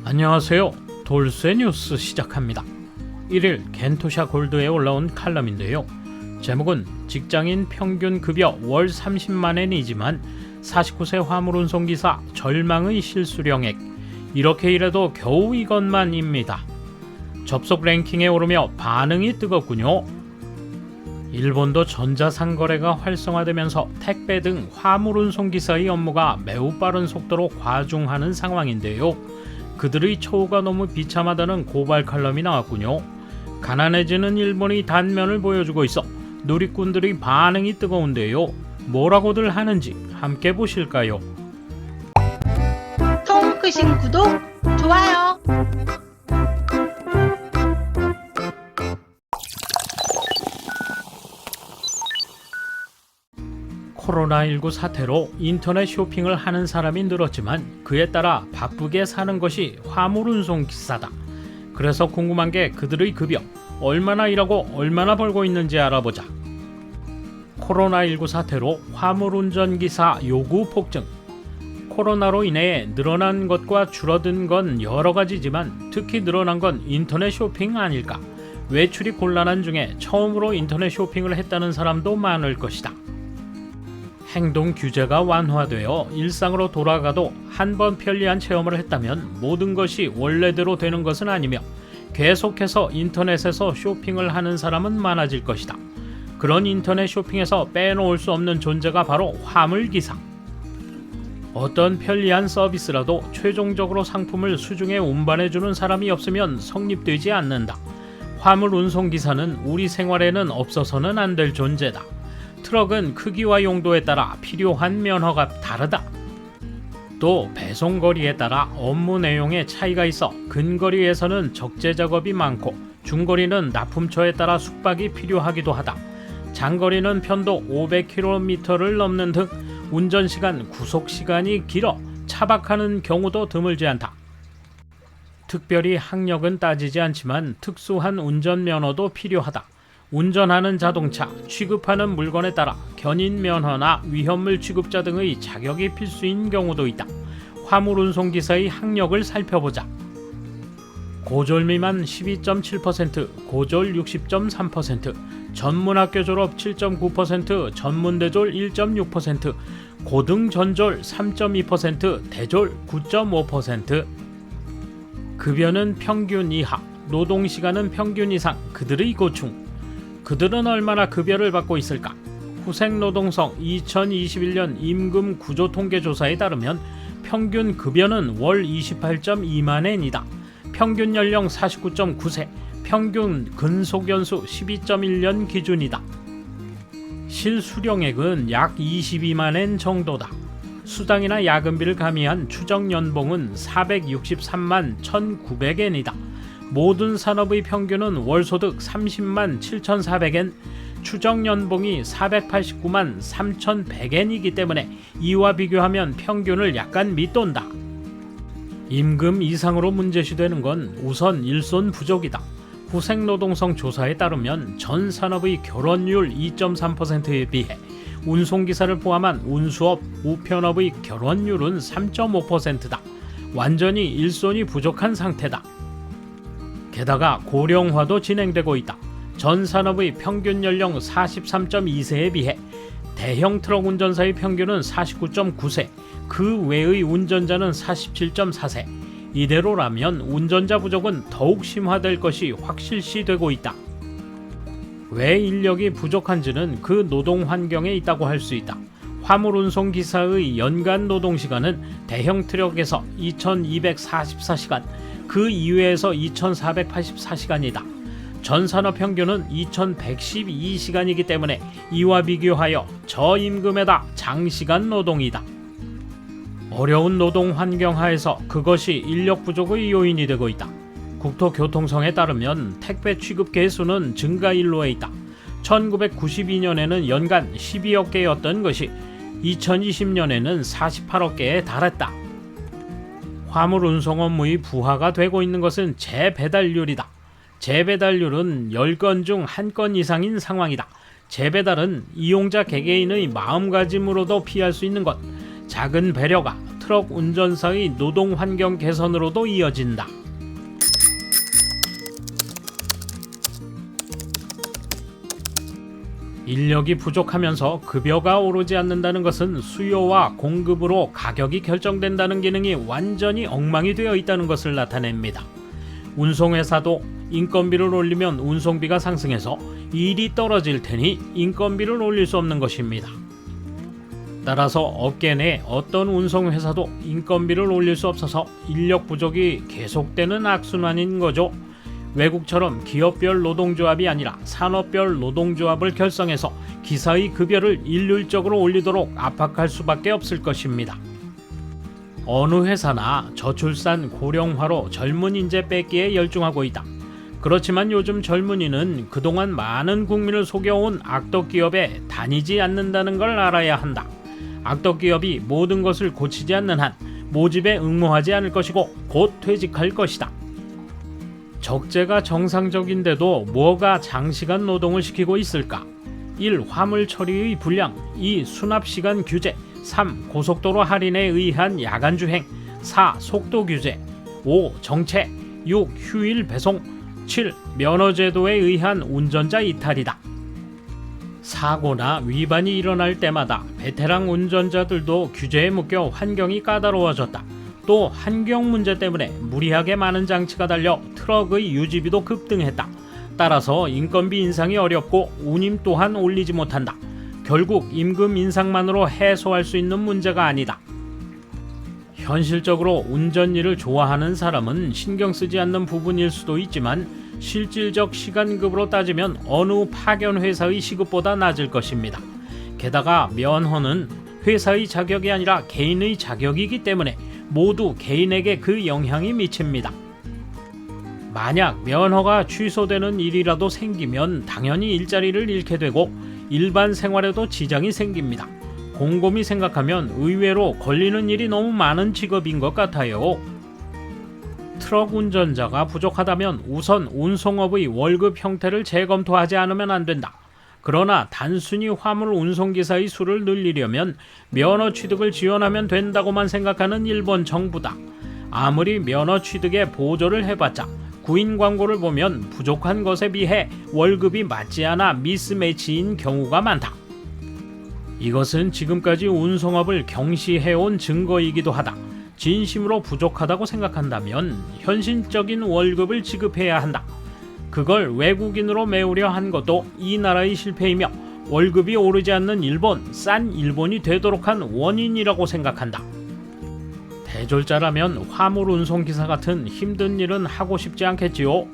안녕하세요. 돌쇠 뉴스 시작합니다. 1일 겐토샤 골드에 올라온 칼럼인데요. 제목은 직장인 평균 급여 월 30만엔이지만 49세 화물운송기사 절망의 실수령액, 이렇게 일해도 겨우 이것만입니다. 접속 랭킹에 오르며 반응이 뜨겁군요. 일본도 전자상거래가 활성화되면서 택배 등 화물운송기사의 업무가 매우 빠른 속도로 과중하는 상황인데요. 그들의 처우가 너무 비참하다는 고발 칼럼이 나왔군요. 가난해지는 일본의 단면을 보여주고 있어 누리꾼들의 반응이 뜨거운데요. 뭐라고들 하는지 함께 보실까요? 통 크신 구독, 좋아요. 코로나19 사태로 인터넷 쇼핑을 하는 사람이 늘었지만 그에 따라 바쁘게 사는 것이 화물운송 기사다. 그래서 궁금한 게 그들의 급여, 얼마나 일하고 얼마나 벌고 있는지 알아보자. 코로나19 사태로 화물운전기사 요구 폭증. 코로나로 인해 늘어난 것과 줄어든 건 여러 가지지만 특히 늘어난 건 인터넷 쇼핑 아닐까. 외출이 곤란한 중에 처음으로 인터넷 쇼핑을 했다는 사람도 많을 것이다. 행동 규제가 완화되어 일상으로 돌아가도 한 번 편리한 체험을 했다면 모든 것이 원래대로 되는 것은 아니며 계속해서 인터넷에서 쇼핑을 하는 사람은 많아질 것이다. 그런 인터넷 쇼핑에서 빼놓을 수 없는 존재가 바로 화물기사. 어떤 편리한 서비스라도 최종적으로 상품을 수중에 운반해주는 사람이 없으면 성립되지 않는다. 화물운송기사는 우리 생활에는 없어서는 안 될 존재다. 트럭은 크기와 용도에 따라 필요한 면허가 다르다. 또 배송거리에 따라 업무 내용에 차이가 있어 근거리에서는 적재 작업이 많고 중거리는 납품처에 따라 숙박이 필요하기도 하다. 장거리는 편도 500km를 넘는 등 운전시간, 구속시간이 길어 차박하는 경우도 드물지 않다. 특별히 학력은 따지지 않지만 특수한 운전면허도 필요하다. 운전하는 자동차, 취급하는 물건에 따라 견인 면허나 위험물 취급자 등의 자격이 필수인 경우도 있다. 화물운송기사의 학력을 살펴보자. 고졸 미만 12.7%, 고졸 60.3%, 전문학교 졸업 7.9%, 전문대졸 1.6%, 고등전졸 3.2%, 대졸 9.5%. 급여는 평균 이하, 노동시간은 평균 이상, 그들의 고충. 그들은 얼마나 급여를 받고 있을까? 후생노동성 2021년 임금 구조 통계 조사에 따르면 평균 급여는 월 28.2만엔이다. 평균 연령 49.9세, 평균 근속연수 12.1년 기준이다. 실수령액은 약 22만엔 정도다. 수당이나 야근비를 가미한 추정 연봉은 463만 1,900엔이다. 모든 산업의 평균은 월소득 30만 7,400엔, 추정 연봉이 489만 3,100엔이기 때문에 이와 비교하면 평균을 약간 밑돈다. 임금 이상으로 문제시되는 건 우선 일손 부족이다. 후생노동성 조사에 따르면 전 산업의 결혼율 2.3%에 비해 운송기사를 포함한 운수업, 우편업의 결혼율은 3.5%다. 완전히 일손이 부족한 상태다. 게다가 고령화도 진행되고 있다. 전 산업의 평균 연령 43.2세에 비해 대형 트럭 운전사의 평균은 49.9세, 그 외의 운전자는 47.4세. 이대로라면 운전자 부족은 더욱 심화될 것이 확실시되고 있다. 왜 인력이 부족한지는 그 노동 환경에 있다고 할 수 있다. 화물운송기사의 연간 노동시간은 대형 트럭에서 2244시간, 그 이외에서 2484시간이다. 전 산업 평균은 2112시간이기 때문에 이와 비교하여 저임금에다 장시간 노동이다. 어려운 노동 환경 하에서 그것이 인력 부족의 요인이 되고 있다. 국토교통성에 따르면 택배 취급 개수는 증가일로에 있다. 1992년에는 연간 12억 개였던 것이 2020년에는 48억 개에 달했다. 화물운송 업무의 부하가 되고 있는 것은 재배달률이다. 재배달률은 10건 중 1건 이상인 상황이다. 재배달은 이용자 개개인의 마음가짐으로도 피할 수 있는 것. 작은 배려가 트럭 운전사의 노동 환경 개선으로도 이어진다. 인력이 부족하면서 급여가 오르지 않는다는 것은 수요와 공급으로 가격이 결정된다는 기능이 완전히 엉망이 되어 있다는 것을 나타냅니다. 운송회사도 인건비를 올리면 운송비가 상승해서 일이 떨어질 테니 인건비를 올릴 수 없는 것입니다. 따라서 업계 내 어떤 운송회사도 인건비를 올릴 수 없어서 인력 부족이 계속되는 악순환인 거죠. 외국처럼 기업별 노동조합이 아니라 산업별 노동조합을 결성해서 기사의 급여를 일률적으로 올리도록 압박할 수밖에 없을 것입니다. 어느 회사나 저출산 고령화로 젊은 인재 뺏기에 열중하고 있다. 그렇지만 요즘 젊은이는 그동안 많은 국민을 속여온 악덕 기업에 다니지 않는다는 걸 알아야 한다. 악덕 기업이 모든 것을 고치지 않는 한 모집에 응모하지 않을 것이고 곧 퇴직할 것이다. 적재가 정상적인데도 뭐가 장시간 노동을 시키고 있을까? 1. 화물 처리의 불량, 2. 수납시간 규제, 3. 고속도로 할인에 의한 야간 주행, 4. 속도 규제, 5. 정체, 6. 휴일 배송, 7. 면허제도에 의한 운전자 이탈이다. 사고나 위반이 일어날 때마다 베테랑 운전자들도 규제에 묶여 환경이 까다로워졌다. 또 환경 문제 때문에 무리하게 많은 장치가 달려 트럭의 유지비도 급등했다. 따라서 인건비 인상이 어렵고 운임 또한 올리지 못한다. 결국 임금 인상만으로 해소할 수 있는 문제가 아니다. 현실적으로 운전 일을 좋아하는 사람은 신경 쓰지 않는 부분일 수도 있지만 실질적 시간급으로 따지면 어느 파견 회사의 시급보다 낮을 것입니다. 게다가 면허는 회사의 자격이 아니라 개인의 자격이기 때문에 모두 개인에게 그 영향이 미칩니다. 만약 면허가 취소되는 일이라도 생기면 당연히 일자리를 잃게 되고 일반 생활에도 지장이 생깁니다. 곰곰이 생각하면 의외로 걸리는 일이 너무 많은 직업인 것 같아요. 트럭 운전자가 부족하다면 우선 운송업의 월급 형태를 재검토하지 않으면 안 된다. 그러나 단순히 화물 운송기사의 수를 늘리려면 면허 취득을 지원하면 된다고만 생각하는 일본 정부다. 아무리 면허 취득에 보조를 해봤자 구인 광고를 보면 부족한 것에 비해 월급이 맞지 않아 미스매치인 경우가 많다. 이것은 지금까지 운송업을 경시해온 증거이기도 하다. 진심으로 부족하다고 생각한다면 현실적인 월급을 지급해야 한다. 그걸 외국인으로 메우려 한 것도 이 나라의 실패이며 월급이 오르지 않는 일본, 싼 일본이 되도록 한 원인이라고 생각한다. 대졸자라면 화물 운송기사 같은 힘든 일은 하고 싶지 않겠지요.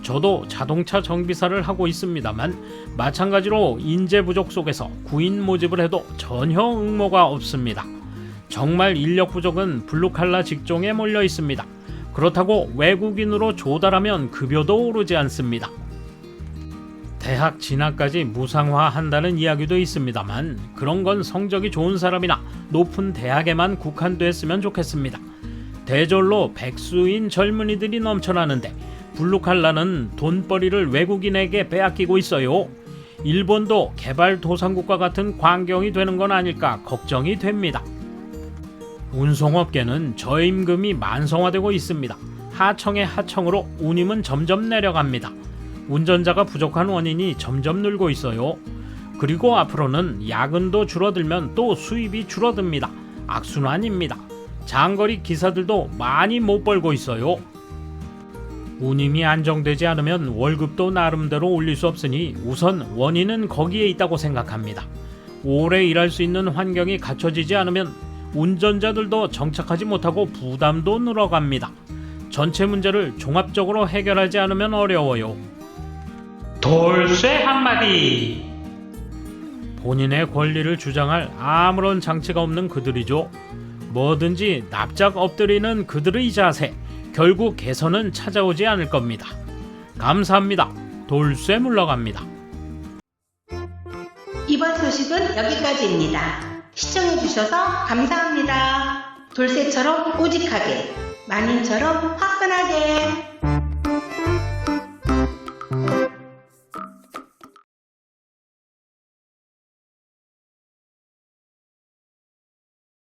저도 자동차 정비사를 하고 있습니다만 마찬가지로 인재 부족 속에서 구인 모집을 해도 전혀 응모가 없습니다. 정말 인력 부족은 블루칼라 직종에 몰려 있습니다. 그렇다고 외국인으로 조달하면 급여도 오르지 않습니다. 대학 진학까지 무상화한다는 이야기도 있습니다만 그런 건 성적이 좋은 사람이나 높은 대학에만 국한됐으면 좋겠습니다. 대졸로 백수인 젊은이들이 넘쳐나는데 블루칼라는 돈벌이를 외국인에게 빼앗기고 있어요. 일본도 개발도상국과 같은 광경이 되는 건 아닐까 걱정이 됩니다. 운송업계는 저임금이 만성화되고 있습니다. 하청의 하청으로 운임은 점점 내려갑니다. 운전자가 부족한 원인이 점점 늘고 있어요. 그리고 앞으로는 야근도 줄어들면 또 수입이 줄어듭니다. 악순환입니다. 장거리 기사들도 많이 못 벌고 있어요. 운임이 안정되지 않으면 월급도 나름대로 올릴 수 없으니 우선 원인은 거기에 있다고 생각합니다. 오래 일할 수 있는 환경이 갖춰지지 않으면 운전자들도 정착하지 못하고 부담도 늘어갑니다. 전체 문제를 종합적으로 해결하지 않으면 어려워요. 돌쇠 한마디. 본인의 권리를 주장할 아무런 장치가 없는 그들이죠. 뭐든지 납작 엎드리는 그들의 자세, 결국 개선은 찾아오지 않을 겁니다. 감사합니다. 돌쇠 물러갑니다. 이번 소식은 여기까지입니다. 시청해주셔서 감사합니다. 돌쇠처럼 꼬직하게, 마님처럼 화끈하게.